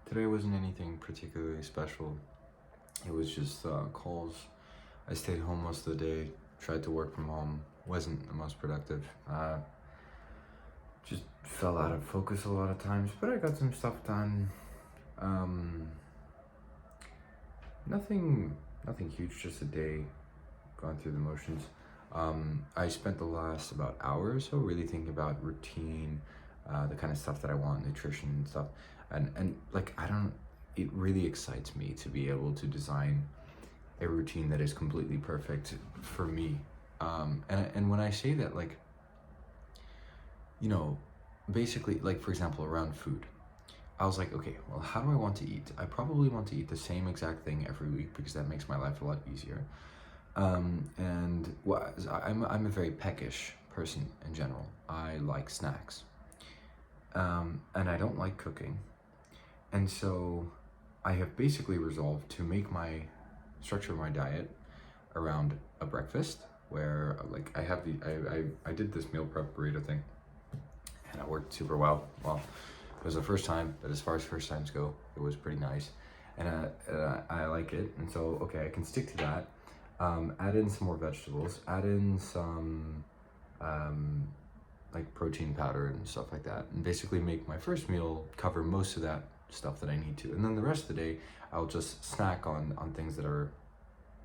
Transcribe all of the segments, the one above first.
Today wasn't anything particularly special. It was just calls. I stayed home most of the day, tried to work from home, wasn't the most productive. Just fell out of focus a lot of times, but I got some stuff done. Um, nothing huge, just a day going through the motions. I spent the last about hour or so really thinking about routine, the kind of stuff that I want, nutrition and stuff. And like, it really excites me to be able to design a routine that is completely perfect for me. And when I say that, like, you know, basically, like, for example, around food, I was like, okay, well, how do I want to eat? I probably want to eat the same exact thing every week because that makes my life a lot easier. And well, I'm a very peckish person in general. I like snacks. And I don't like cooking. And so I have basically resolved to make my structure of my diet around a breakfast where like I have I did this meal prep burrito thing and it worked super well. Well, it was the first time, but as far as first times go, it was pretty nice. And I like it. And so, okay, I can stick to that. Add in some more vegetables, add in some like protein powder and stuff like that, and basically make my first meal cover most of that stuff that I need to. And then the rest of the day, I'll just snack on things that are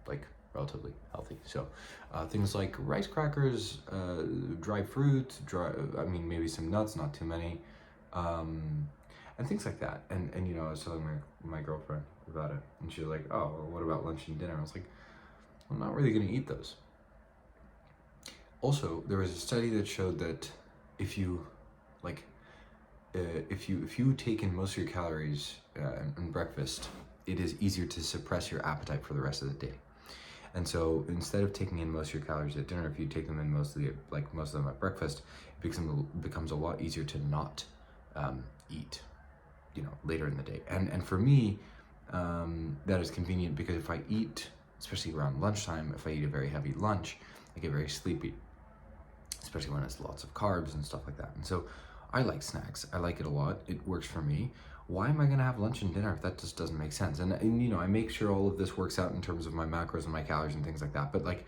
like relatively healthy. So things like rice crackers, dry fruit, maybe some nuts, not too many, and things like that. And you know, I was telling my girlfriend about it, and she was like, "Oh, well, what about lunch and dinner?" I was like, "I'm not really gonna eat those." Also, there was a study that showed that if you like, if you take in most of your calories in breakfast, it is easier to suppress your appetite for the rest of the day. And so instead of taking in most of your calories at dinner, if you take them in most of them at breakfast, it becomes a lot easier to not eat, you know, later in the day. And for me, that is convenient because if I eat, especially around lunchtime, if I eat a very heavy lunch, I get very sleepy, especially when it's lots of carbs and stuff like that. And so I like snacks. I like it a lot. It works for me. Why am I gonna have lunch and dinner if that just doesn't make sense? And you know, I make sure all of this works out in terms of my macros and my calories and things like that. But like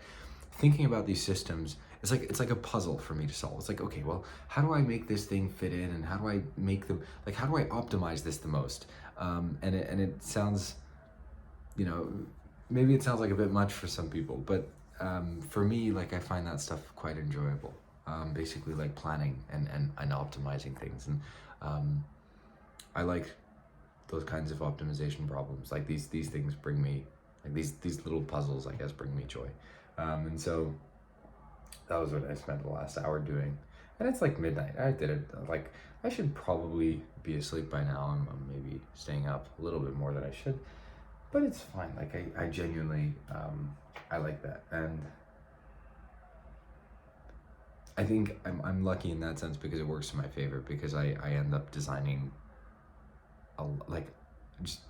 thinking about these systems, it's like a puzzle for me to solve. It's like, okay, well, how do I make this thing fit in, and how do I make them like how do I optimize this the most? And it sounds, you know, maybe it sounds like a bit much for some people, but for me, like I find that stuff quite enjoyable. Basically, like planning and optimizing things, and I like those kinds of optimization problems. Like these things bring me, like these little puzzles, I guess, bring me joy. And so that was what I spent the last hour doing. And it's like midnight. I did it. Like I should probably be asleep by now. I'm maybe staying up a little bit more than I should, but it's fine. Like I genuinely I like that, and I think I'm lucky in that sense because it works in my favor, because I end up designing like just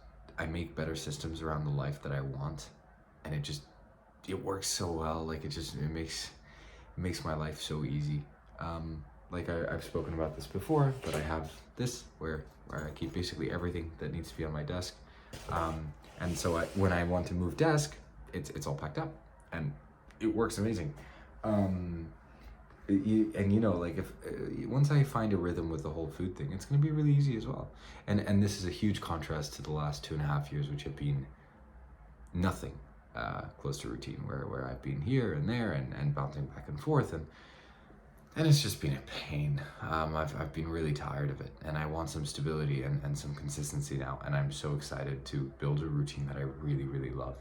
I make better systems around the life that I want, and it works so well. Like it makes my life so easy. Like I've spoken about this before, but I have this where I keep basically everything that needs to be on my desk. And so when I want to move desk, it's all packed up, and it works amazing. You know, like if once I find a rhythm with the whole food thing, it's going to be really easy as well. And this is a huge contrast to the last 2.5 years, which have been nothing close to routine, where I've been here and there and bouncing back and forth, and it's just been a pain. I've been really tired of it, and I want some stability and some consistency now, and I'm so excited to build a routine that I really, really love.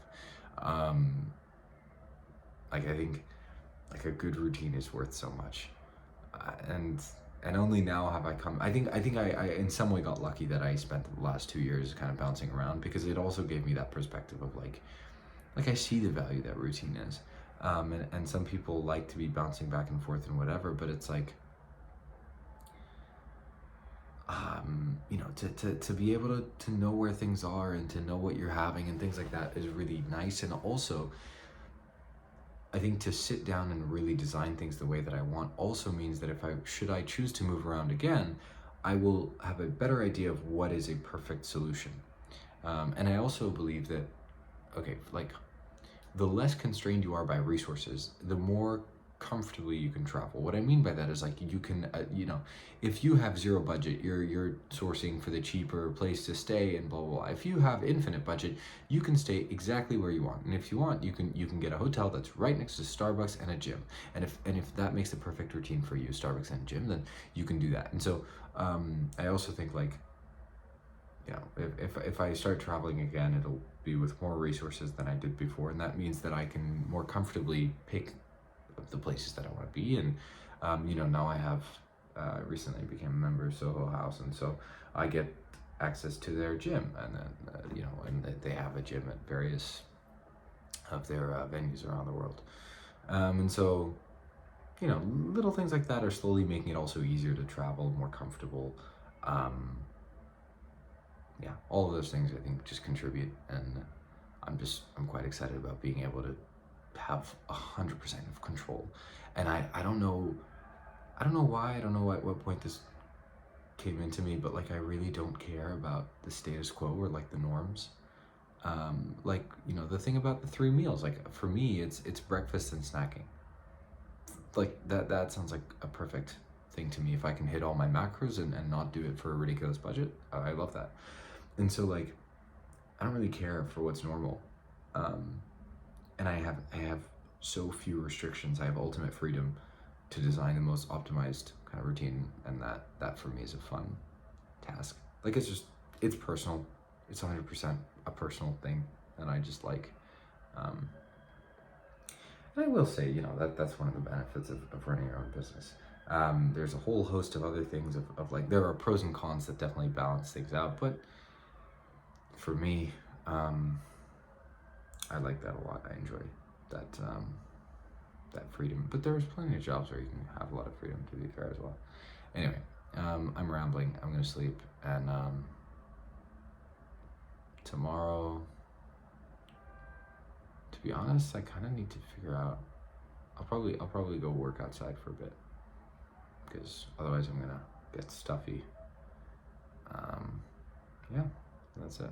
Like I think like a good routine is worth so much, and only now have I come. I think I in some way got lucky that I spent the last 2 years kind of bouncing around, because it also gave me that perspective of like I see the value that routine is. And some people like to be bouncing back and forth and whatever, but it's like, you know, to be able to know where things are and to know what you're having and things like that is really nice. And also, I think to sit down and really design things the way that I want also means that if I choose to move around again, I will have a better idea of what is a perfect solution. And I also believe that, okay, like the less constrained you are by resources, the more comfortably you can travel. What I mean by that is like you can, if you have zero budget, you're sourcing for the cheaper place to stay and blah blah blah. If you have infinite budget, you can stay exactly where you want, and if you want, you can get a hotel that's right next to Starbucks and a gym. And if that makes the perfect routine for you, Starbucks and gym, then you can do that. And so I also think like, if I start traveling again, it'll be with more resources than I did before, and that means that I can more comfortably pick the places that I want to be. And now I have recently became a member of Soho House, and so I get access to their gym, and then and they have a gym at various of their venues around the world, and so little things like that are slowly making it also easier to travel, more comfortable. All of those things I think just contribute, and I'm quite excited about being able to have 100% of control. And I don't know why, I don't know at what point this came into me, but like I really don't care about the status quo or like the norms. The thing about the 3 meals, like for me it's breakfast and snacking. Like that sounds like a perfect thing to me. If I can hit all my macros and not do it for a ridiculous budget, I love that. And so like I don't really care for what's normal. And I have so few restrictions. I have ultimate freedom to design the most optimized kind of routine, and that for me is a fun task. Like it's personal. It's 100% a personal thing, and I just like. And I will say, that's one of the benefits of running your own business. There's a whole host of other things of like there are pros and cons that definitely balance things out, but for me, I like that a lot. I enjoy that that freedom. But there's plenty of jobs where you can have a lot of freedom, to be fair, as well. Anyway, I'm rambling. I'm gonna sleep, and tomorrow, to be honest, I kind of need to figure out. I'll probably go work outside for a bit, because otherwise I'm gonna get stuffy. Yeah, that's it.